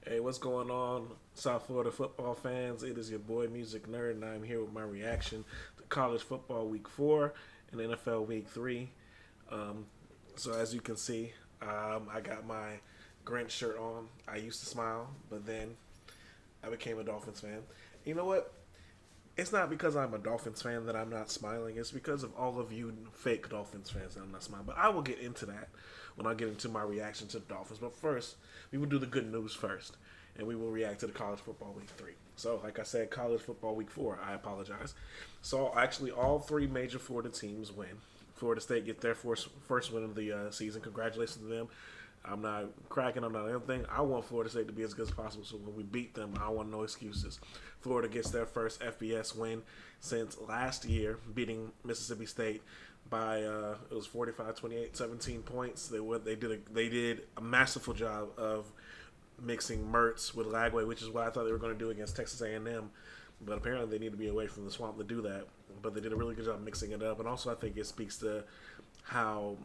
Hey, what's going on, South Florida football fans? It is your boy Music Nerd, and I'm here with my reaction to college football week 4 and NFL week 3. Um, so, as you can see, I got my Grinch shirt on. I used to smile, but then I became a Dolphins fan. You know what? It's not because I'm a Dolphins fan that I'm not smiling. It's because of all of you fake Dolphins fans that I'm not smiling. But I will get into that when I get into my reaction to the Dolphins. But first, we will do the good news first, and we will react to the college football week 3. So, like I said, college football week 4. I apologize. So, actually, all three major Florida teams win. Florida State get their first win of the season. Congratulations to them. I'm not cracking. I'm not anything. I want Florida State to be as good as possible. So when we beat them, I want no excuses. Florida gets their first FBS win since last year, beating Mississippi State by it was 45-28, 17 points. They did a masterful job of mixing Mertz with Lagway, which is what I thought they were going to do against Texas A&M. But apparently they need to be away from the swamp to do that. But they did a really good job mixing it up. And also I think it speaks to how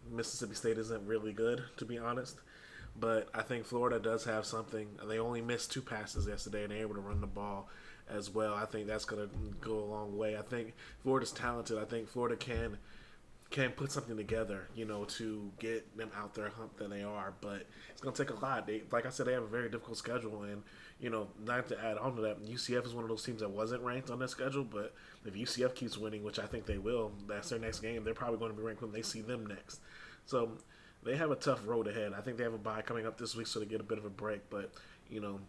Mississippi State isn't really good, to be honest. But I think Florida does have something. They only missed 2 passes yesterday, and they're able to run the ball as well. I think that's going to go a long way. I think Florida's talented. I think Florida can put something together, to get them out their hump that they are. But it's going to take a lot. Like I said, they have a very difficult schedule, and not to add on to that, UCF is one of those teams that wasn't ranked on their schedule. But if UCF keeps winning, which I think they will, that's their next game. They're probably going to be ranked when they see them next. So they have a tough road ahead. I think they have a bye coming up this week, so they get a bit of a break. But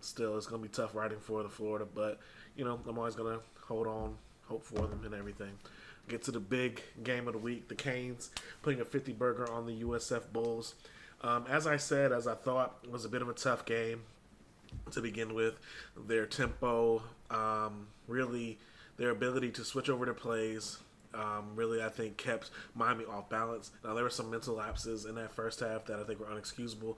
still, it's going to be tough riding for the Florida. But I'm always going to hold on, hope for them, and everything. Get to the big game of the week, the Canes putting a 50 burger on the USF Bulls. As I said, as I thought, it was a bit of a tough game to begin with. Their tempo, really their ability to switch over their plays, really I think kept Miami off balance. Now there were some mental lapses in that first half that I think were unexcusable.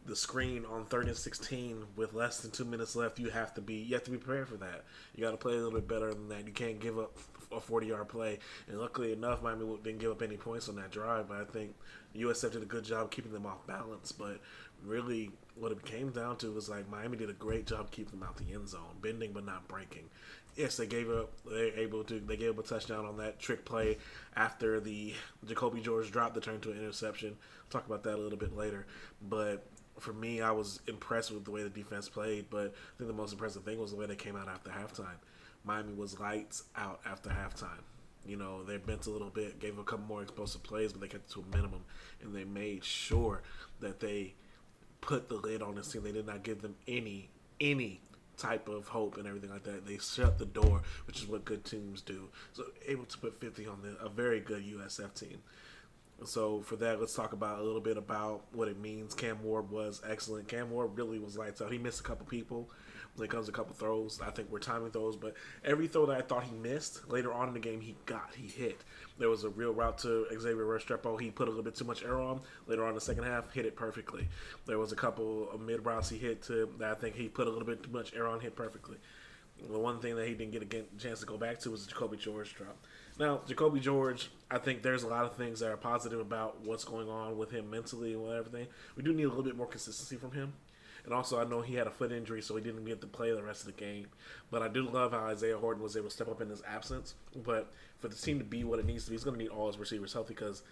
The screen on 3rd and 16 with less than 2 minutes left, you have to be prepared for that. You got to play a little bit better than that. You can't give up a 40-yard play. And luckily enough, Miami didn't give up any points on that drive. But I think USF did a good job keeping them off balance. But really, what it came down to was like Miami did a great job keeping them out the end zone, bending but not breaking. Yes, they gave up a touchdown on that trick play after the Jacoby George drop that turned to an interception. I'll talk about that a little bit later. But for me, I was impressed with the way the defense played, but I think the most impressive thing was the way they came out after halftime. Miami was lights out after halftime. They bent a little bit, gave a couple more explosive plays, but they kept it to a minimum, and they made sure that they put the lid on this team. They did not give them any type of hope and everything like that. They shut the door, which is what good teams do. So able to put 50 on a very good USF team. So for that, let's talk about a little bit about what it means. Cam Ward was excellent. Cam Ward really was lights out. He missed a couple people when it comes to a couple throws. I think we're timing throws, but every throw that I thought he missed later on in the game, he hit. There was a real route to Xavier Restrepo. He put a little bit too much air on. Later on in the second half, hit it perfectly. There was a couple of mid routes he hit that I think he put a little bit too much air on, hit perfectly. The one thing that he didn't get a chance to go back to was the Jacoby George drop. Now, Jacoby George, I think there's a lot of things that are positive about what's going on with him mentally and everything. We do need a little bit more consistency from him. And also, I know he had a foot injury, so he didn't get to play the rest of the game. But I do love how Isaiah Horton was able to step up in his absence. But for the team to be what it needs to be, he's going to need all his receivers healthy because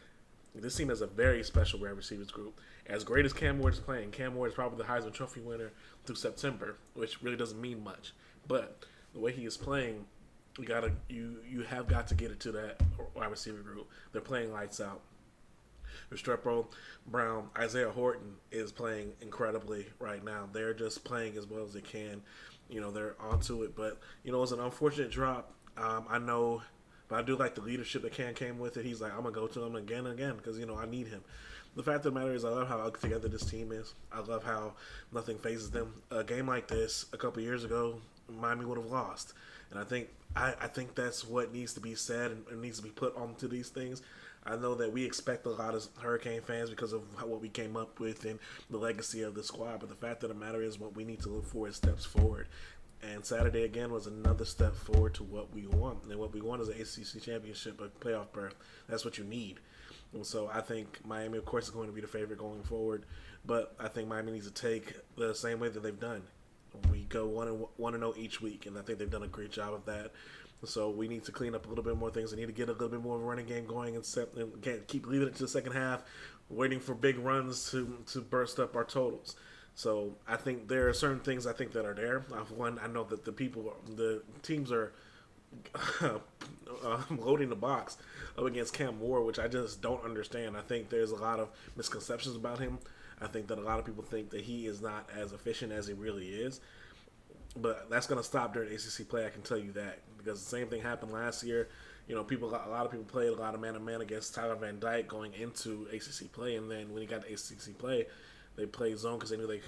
this team has a very special wide receivers group. As great as Cam Ward is playing, Cam Ward is probably the Heisman Trophy winner through September, which really doesn't mean much. But the way he is playing, you have got to get it to that wide receiver group. They're playing lights out. Restrepo, Brown, Isaiah Horton is playing incredibly right now. They're just playing as well as they can. They're onto it. But, it was an unfortunate drop. I know, but I do like the leadership that came with it. He's like, I'm going to go to him again and again because, I need him. The fact of the matter is I love how together this team is. I love how nothing phases them. A game like this a couple years ago, Miami would have lost. And I think that's what needs to be said and needs to be put onto these things. I know that we expect a lot as Hurricane fans because of what we came up with and the legacy of the squad. But the fact of the matter is what we need to look for is steps forward. And Saturday, again, was another step forward to what we want. And what we want is an ACC championship, a playoff berth. That's what you need. And so I think Miami, of course, is going to be the favorite going forward. but I think Miami needs to take the same way that they've done. We go 1-0 each week, and I think they've done a great job of that. So we need to clean up a little bit more things. We need to get a little bit more of a running game going and can't keep leaving it to the second half, waiting for big runs to burst up our totals. So I think there are certain things I think that are there. One, I know that the teams are loading the box up against Cam Ward, which I just don't understand. I think there's a lot of misconceptions about him. I think that a lot of people think that he is not as efficient as he really is. But that's going to stop during ACC play, I can tell you that. Because the same thing happened last year. A lot of people played a lot of man-to-man against Tyler Van Dyke going into ACC play. And then when he got to ACC play, they played zone because they knew they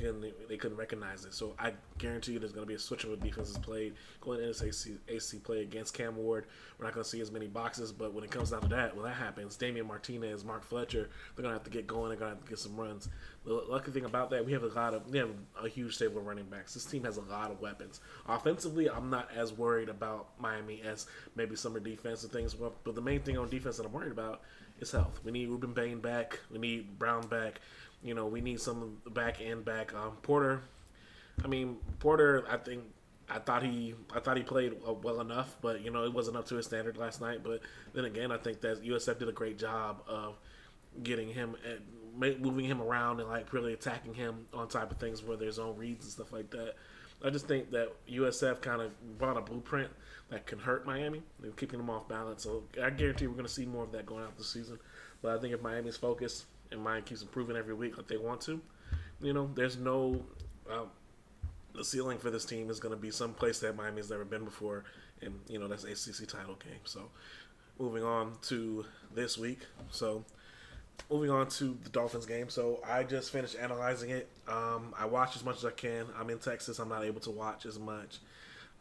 couldn't recognize it. So I guarantee you there's going to be a switch of the defenses played going into AC play against Cam Ward. We're not going to see as many boxes, but when it comes down to that, when that happens, Damian Martinez, Mark Fletcher, they're going to have to get going. They're going to have to get some runs. The lucky thing about that, we have a huge stable of running backs. This team has a lot of weapons. Offensively, I'm not as worried about Miami as maybe some of the defensive things. But the main thing on defense that I'm worried about is health. We need Ruben Bain back. We need Brown back. We need some back. Porter. I thought he played well enough, but it wasn't up to his standard last night. But then again, I think that USF did a great job of getting him, moving him around and really attacking him on type of things where there's own reads and stuff like that. I just think that USF kind of brought a blueprint that can hurt Miami. They're keeping them off balance. So I guarantee we're going to see more of that going out this season. But I think if Miami's focused and Miami keeps improving every week like they want to, there's no the ceiling for this team is going to be some place that Miami's never been before, and that's ACC title game. So moving on to this week. So moving on to the Dolphins game. So I just finished analyzing it. I watched as much as I can. I'm in Texas. I'm not able to watch as much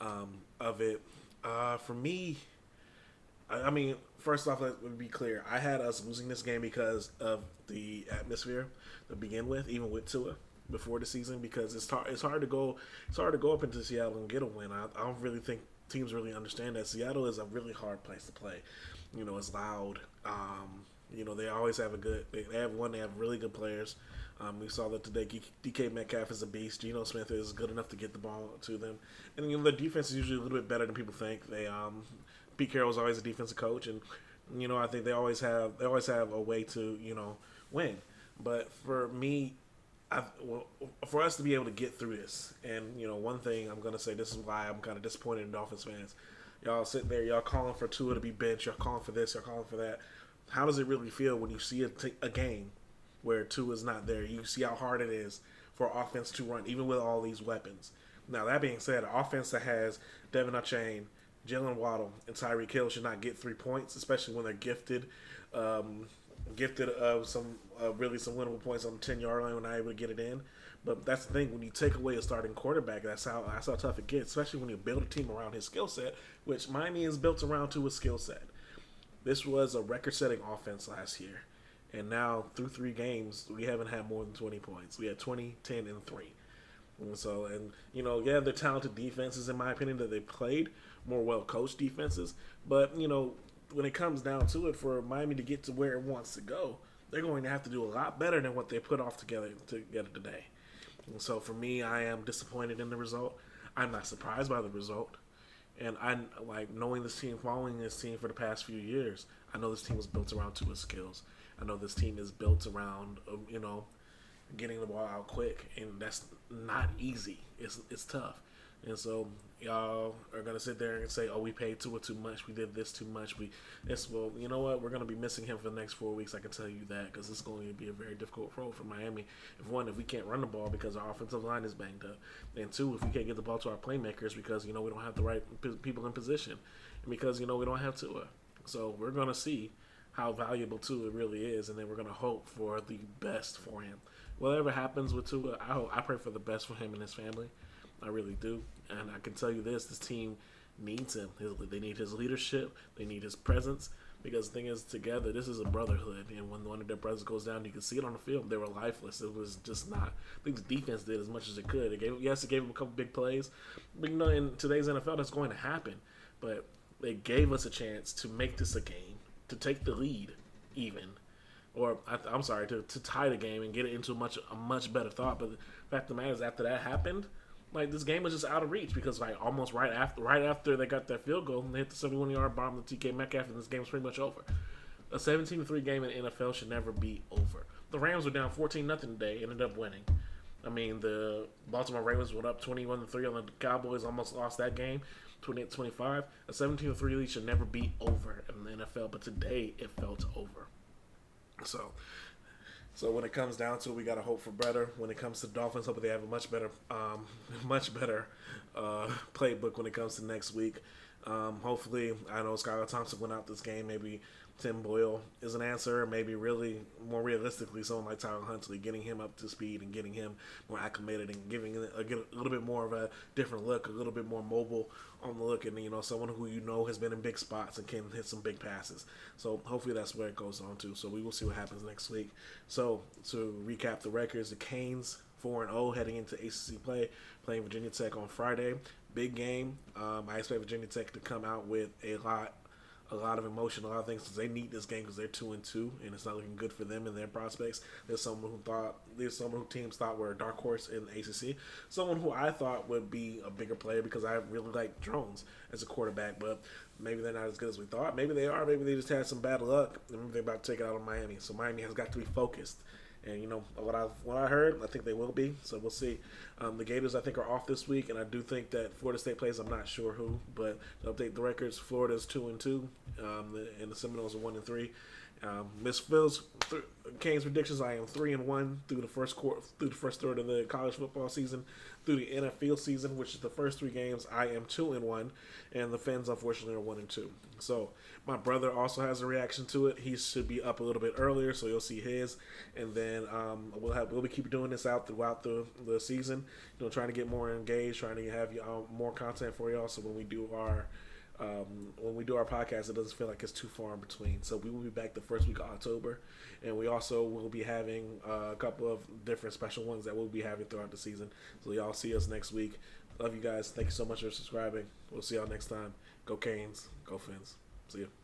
of it. For me, first off, let me be clear. I had us losing this game because of the atmosphere to begin with, even with Tua before the season, because it's hard to go up into Seattle and get a win. I don't really think teams really understand that Seattle is a really hard place to play. It's loud. They always have they have really good players. We saw that today. DK Metcalf is a beast. Geno Smith is good enough to get the ball to them, and the defense is usually a little bit better than people think. Pete Carroll's always a defensive coach, and I think they always have a way to win. But for me, for us to be able to get through this, and one thing I'm gonna say, this is why I'm kind of disappointed in Dolphins fans. Y'all sitting there, y'all calling for Tua to be benched, y'all calling for this, y'all calling for that. How does it really feel when you see a game where Tua is not there? You see how hard it is for offense to run, even with all these weapons. Now, that being said, an offense that has Devin Achane, Jalen Waddle, and Tyreek Hill should not get 3 points, especially when they're gifted of some winnable points on the 10-yard line when they're able to get it in. But that's the thing, when you take away a starting quarterback, that's how tough it gets, especially when you build a team around his skill set, which Miami is built around Tua's skill set. This was a record-setting offense last year, and now through 3 games, we haven't had more than 20 points. We had 20, 10, and 3. They're talented defenses, in my opinion, that they played, more well-coached defenses. But, when it comes down to it, for Miami to get to where it wants to go, they're going to have to do a lot better than what they put off together today. And so for me, I am disappointed in the result. I'm not surprised by the result. And I knowing this team, following this team for the past few years, I know this team was built around Tua's skills. I know this team is built around, getting the ball out quick, and that's not easy. It's tough. And so y'all are going to sit there and say, oh, we paid Tua too much. We did this too much. Well, you know what? We're going to be missing him for the next 4 weeks. I can tell you that, because it's going to be a very difficult role for Miami. If we can't run the ball because our offensive line is banged up. And 2, if we can't get the ball to our playmakers because, we don't have the right people in position. And because, we don't have Tua. So we're going to see how valuable Tua really is, and then we're going to hope for the best for him. Whatever happens with Tua, I pray for the best for him and his family. I really do. And I can tell you this team needs him. They need his leadership. They need his presence. Because the thing is, together, this is a brotherhood. And when one of their brothers goes down, you can see it on the field. They were lifeless. It was just not. I think the defense did as much as it could. It gave them a couple big plays. But, in today's NFL, that's going to happen. But they gave us a chance to make this a game, to take the lead even. or I'm sorry, to tie the game and get it into a much better thought. But the fact of the matter is, after that happened, like this game was just out of reach because like almost right after they got that field goal, and they hit the 71-yard bomb to TK Metcalf, and this game was pretty much over. A 17-3 game in the NFL should never be over. The Rams were down 14-0 today, ended up winning. I mean, the Baltimore Ravens went up 21-3 on the Cowboys, almost lost that game, 28-25. A 17-3 lead should never be over in the NFL, but today it felt over. So when it comes down to it, we got to hope for better. When it comes to the Dolphins, hopefully they have a much better playbook when it comes to next week. Hopefully, I know Skylar Thompson went out this game. Maybe Tim Boyle is an answer. Maybe really more realistically, someone like Tyler Huntley, getting him up to speed and getting him more acclimated and giving it a little bit more of a different look, a little bit more mobile on the look, and someone who has been in big spots and can hit some big passes. So hopefully that's where it goes on to. So we will see what happens next week. So to recap the records, the Canes 4-0 heading into ACC play, playing Virginia Tech on Friday. Big game. I expect Virginia Tech to come out with a lot of emotion, a lot of things, because they need this game because they're 2-2, and it's not looking good for them and their prospects. There's someone who teams thought were a dark horse in the ACC, someone who I thought would be a bigger player because I really like Jones as a quarterback, but maybe they're not as good as we thought. Maybe they are. Maybe they just had some bad luck, and they're about to take it out on Miami. So Miami has got to be focused. And what I heard, I think they will be. So we'll see. The Gators, I think, are off this week, and I do think that Florida State plays. I'm not sure who, but to update the records, Florida's 2-2, and the Seminoles are 1-3. Miss Phil's Canes predictions: I am 3-1 through the first third of the college football season. Through the NFL season, which is the first 3 games, I am 2-1, and the Fins unfortunately are 1-2. So my brother also has a reaction to it. He should be up a little bit earlier, so you'll see his, and then we'll keep doing this out throughout the season. Trying to get more engaged, trying to have more content for y'all. So when we do our podcast, it doesn't feel like it's too far in between. So we will be back the first week of October, and we also will be having a couple of different special ones that we'll be having throughout the season. So y'all see us next week. Love you guys. Thank you so much for subscribing. We'll see y'all next time. Go Canes. Go Fins. See you.